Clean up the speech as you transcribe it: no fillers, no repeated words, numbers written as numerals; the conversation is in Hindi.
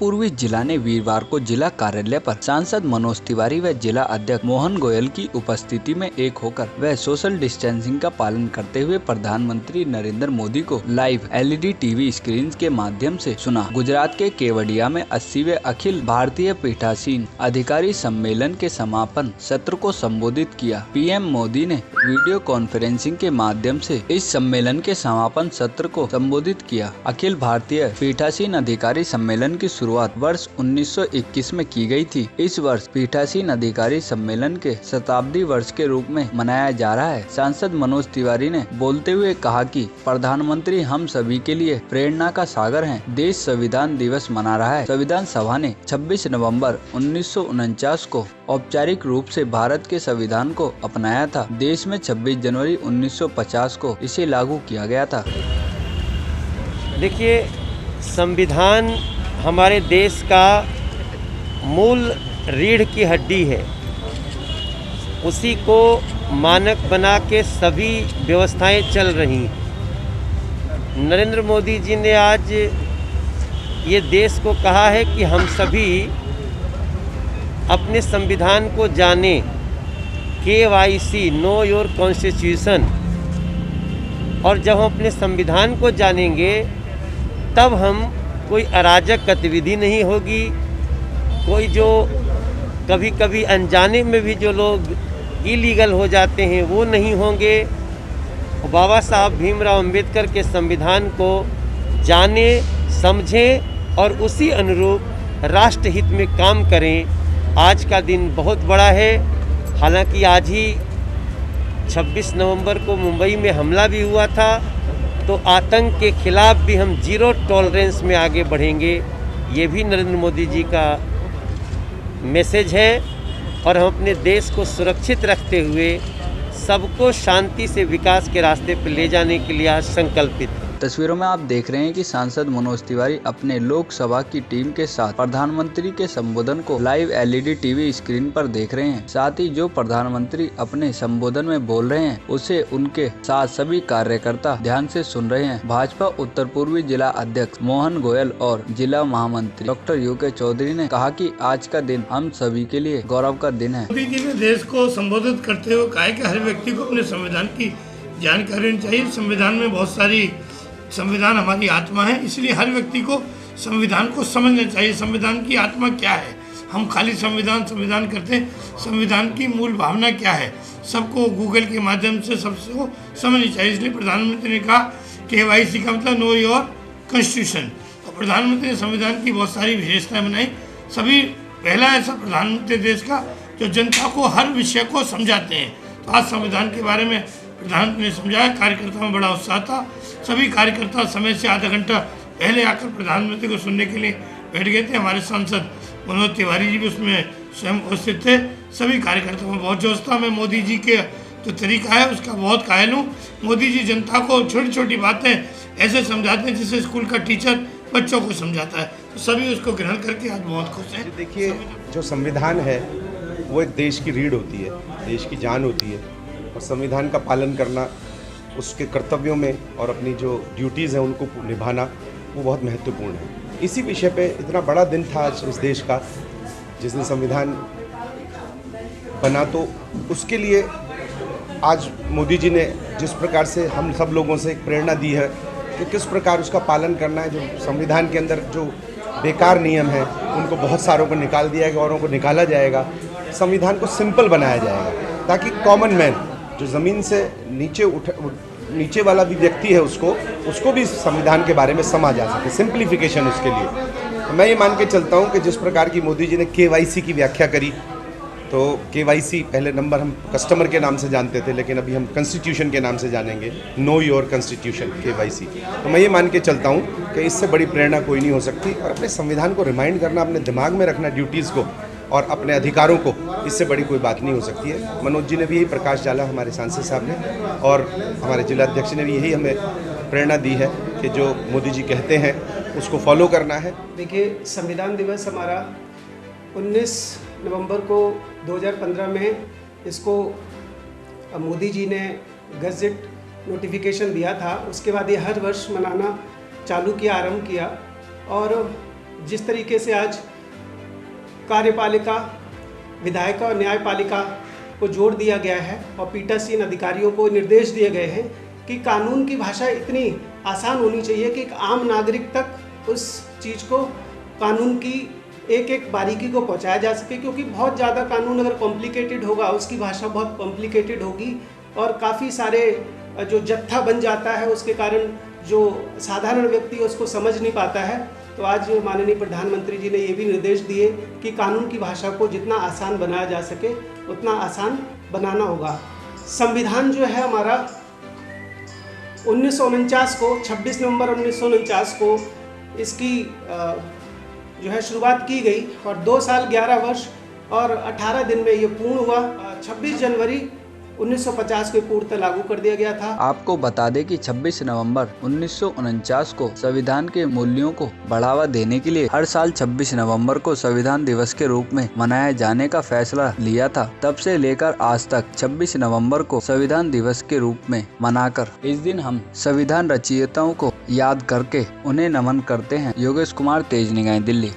पूर्वी जिला ने वीरवार को जिला कार्यालय पर सांसद मनोज तिवारी व जिला अध्यक्ष मोहन गोयल की उपस्थिति में एक होकर व सोशल डिस्टेंसिंग का पालन करते हुए प्रधानमंत्री नरेंद्र मोदी को लाइव एलईडी टीवी स्क्रीन के माध्यम से सुना। गुजरात के केवडिया में 80वें अखिल भारतीय पीठासीन अधिकारी सम्मेलन के समापन सत्र को संबोधित किया। पीएम मोदी ने वीडियो कॉन्फ्रेंसिंग के माध्यम से इस सम्मेलन के समापन सत्र को संबोधित किया। अखिल भारतीय पीठासीन अधिकारी सम्मेलन की शुरुआत वर्ष 1921 में की गई थी। इस वर्ष पीठासीन अधिकारी सम्मेलन के शताब्दी वर्ष के रूप में मनाया जा रहा है। सांसद मनोज तिवारी ने बोलते हुए कहा कि प्रधानमंत्री हम सभी के लिए प्रेरणा का सागर हैं। देश संविधान दिवस मना रहा है। संविधान सभा ने 26 नवंबर 1949 को औपचारिक रूप से भारत के संविधान को अपनाया था। देश में 26 जनवरी 1950 को इसे लागू किया गया था। देखिए, संविधान हमारे देश का मूल रीढ़ की हड्डी है। उसी को मानक बना के सभी व्यवस्थाएं चल रही। नरेंद्र मोदी जी ने आज ये देश को कहा है कि हम सभी अपने संविधान को जानें। KYC know your constitution. और जब हम अपने संविधान को जानेंगे तब हम कोई अराजक गतिविधि नहीं होगी। कोई जो कभी कभी अनजाने में भी जो लोग इलीगल हो जाते हैं वो नहीं होंगे। बाबा साहब भीमराव अंबेडकर के संविधान को जाने, समझें और उसी अनुरूप राष्ट्रहित में काम करें। आज का दिन बहुत बड़ा है। हालांकि आज ही 26 नवंबर को मुंबई में हमला भी हुआ था, तो आतंक के खिलाफ भी हम जीरो टॉलरेंस में आगे बढ़ेंगे। ये भी नरेंद्र मोदी जी का मैसेज है। और हम अपने देश को सुरक्षित रखते हुए सबको शांति से विकास के रास्ते पर ले जाने के लिए आज संकल्पित हैं। तस्वीरों में आप देख रहे हैं कि सांसद मनोज तिवारी अपने लोकसभा की टीम के साथ प्रधानमंत्री के संबोधन को लाइव एलईडी टीवी स्क्रीन पर देख रहे हैं। साथ ही जो प्रधानमंत्री अपने संबोधन में बोल रहे हैं उसे उनके साथ सभी कार्यकर्ता ध्यान से सुन रहे हैं। भाजपा उत्तर पूर्वी जिला अध्यक्ष मोहन गोयल और जिला महामंत्री डॉक्टर यूके चौधरी ने कहा कि आज का दिन हम सभी के लिए गौरव का दिन है। मोदी जी ने देश को संबोधित करते हुए कहा कि हर व्यक्ति को अपने संविधान की जानकारी होनी चाहिए। संविधान में बहुत सारी संविधान हमारी आत्मा है, इसलिए हर व्यक्ति को संविधान को समझना चाहिए। संविधान की आत्मा क्या है? हम खाली संविधान करते हैं। संविधान की मूल भावना क्या है? सबको गूगल के माध्यम से सबको समझनी चाहिए। इसलिए प्रधानमंत्री ने कहा KYC का मतलब नो योर कॉन्स्टिट्यूशन। और प्रधानमंत्री ने संविधान की बहुत सारी विशेषताएं बनाई। सभी पहला ऐसा प्रधानमंत्री देश का जो जनता को हर विषय को समझाते हैं। तो आज संविधान के बारे में प्रधानमंत्री ने समझाया। कार्यकर्ताओं में बड़ा उत्साह था। सभी कार्यकर्ता समय से आधा घंटा पहले आकर प्रधानमंत्री को सुनने के लिए बैठ गए थे। हमारे सांसद मनोज तिवारी जी भी उसमें स्वयं उपस्थित थे। सभी कार्यकर्ताओं में बहुत जोश था। मैं मोदी जी के जो तरीका है उसका बहुत कायल हूँ। मोदी जी जनता को छोटी छोटी बातें ऐसे समझाते हैं जैसे स्कूल का टीचर बच्चों को समझाता है। तो सभी उसको ग्रहण करके आज बहुत खुश हैं। देखिए, जो संविधान है वो एक देश की रीढ़ होती है, देश की जान होती है। और संविधान का पालन करना, उसके कर्तव्यों में और अपनी जो ड्यूटीज़ हैं उनको निभाना वो बहुत महत्वपूर्ण है। इसी विषय पे इतना बड़ा दिन था आज इस देश का जिस दिन संविधान बना, तो उसके लिए आज मोदी जी ने जिस प्रकार से हम सब लोगों से एक प्रेरणा दी है कि किस प्रकार उसका पालन करना है। जो संविधान के अंदर जो बेकार नियम हैं उनको बहुत सारों को निकाल दिया गया, औरों को निकाला जाएगा। संविधान को सिंपल बनाया जाएगा ताकि कॉमन मैन जो ज़मीन से नीचे वाला भी व्यक्ति है उसको भी संविधान के बारे में समझ आ सके। सिंप्लीफिकेशन उसके लिए तो मैं ये मान के चलता हूँ कि जिस प्रकार की मोदी जी ने KYC की व्याख्या करी, तो KYC पहले नंबर हम कस्टमर के नाम से जानते थे, लेकिन अभी हम कॉन्स्टिट्यूशन के नाम से जानेंगे। Know your constitution KYC। तो मैं ये मान के चलता हूँ कि इससे बड़ी प्रेरणा कोई नहीं हो सकती। और अपने संविधान को रिमाइंड करना, अपने दिमाग में रखना ड्यूटीज़ को और अपने अधिकारों को, इससे बड़ी कोई बात नहीं हो सकती है। मनोज जी ने भी यही प्रकाश डाला, हमारे सांसद साहब ने, और हमारे जिला अध्यक्ष ने भी यही हमें प्रेरणा दी है कि जो मोदी जी कहते हैं उसको फॉलो करना है। देखिए, संविधान दिवस हमारा 19 नवंबर को 2015 में इसको मोदी जी ने गज़ेट नोटिफिकेशन दिया था। उसके बाद ये हर वर्ष मनाना चालू किया, आरंभ किया। और जिस तरीके से आज कार्यपालिका, विधायिका और न्यायपालिका को जोड़ दिया गया है और पीठासीन अधिकारियों को निर्देश दिए गए हैं कि कानून की भाषा इतनी आसान होनी चाहिए कि एक आम नागरिक तक उस चीज़ को, कानून की एक एक बारीकी को पहुंचाया जा सके, क्योंकि बहुत ज़्यादा कानून अगर कॉम्प्लिकेटेड होगा, उसकी भाषा बहुत कॉम्प्लिकेटेड होगी और काफ़ी सारे जो जत्था बन जाता है, उसके कारण जो साधारण व्यक्ति उसको समझ नहीं पाता है। तो आज माननीय प्रधानमंत्री जी ने ये भी निर्देश दिए कि कानून की भाषा को जितना आसान बनाया जा सके उतना आसान बनाना होगा। संविधान जो है हमारा 1949 को, 26 नवंबर 1949 को इसकी जो है शुरुआत की गई और 2 साल 11 वर्ष और 18 दिन में ये पूर्ण हुआ। 26 जनवरी 1950 को पूर्णतः लागू कर दिया गया था। आपको बता दें कि 26 नवंबर 1949 को संविधान के मूल्यों को बढ़ावा देने के लिए हर साल 26 नवंबर को संविधान दिवस के रूप में मनाए जाने का फैसला लिया था। तब से लेकर आज तक 26 नवंबर को संविधान दिवस के रूप में मनाकर इस दिन हम संविधान रचयिताओं को याद करके उन्हें नमन करते हैं। योगेश कुमार, तेज निगाहें, दिल्ली।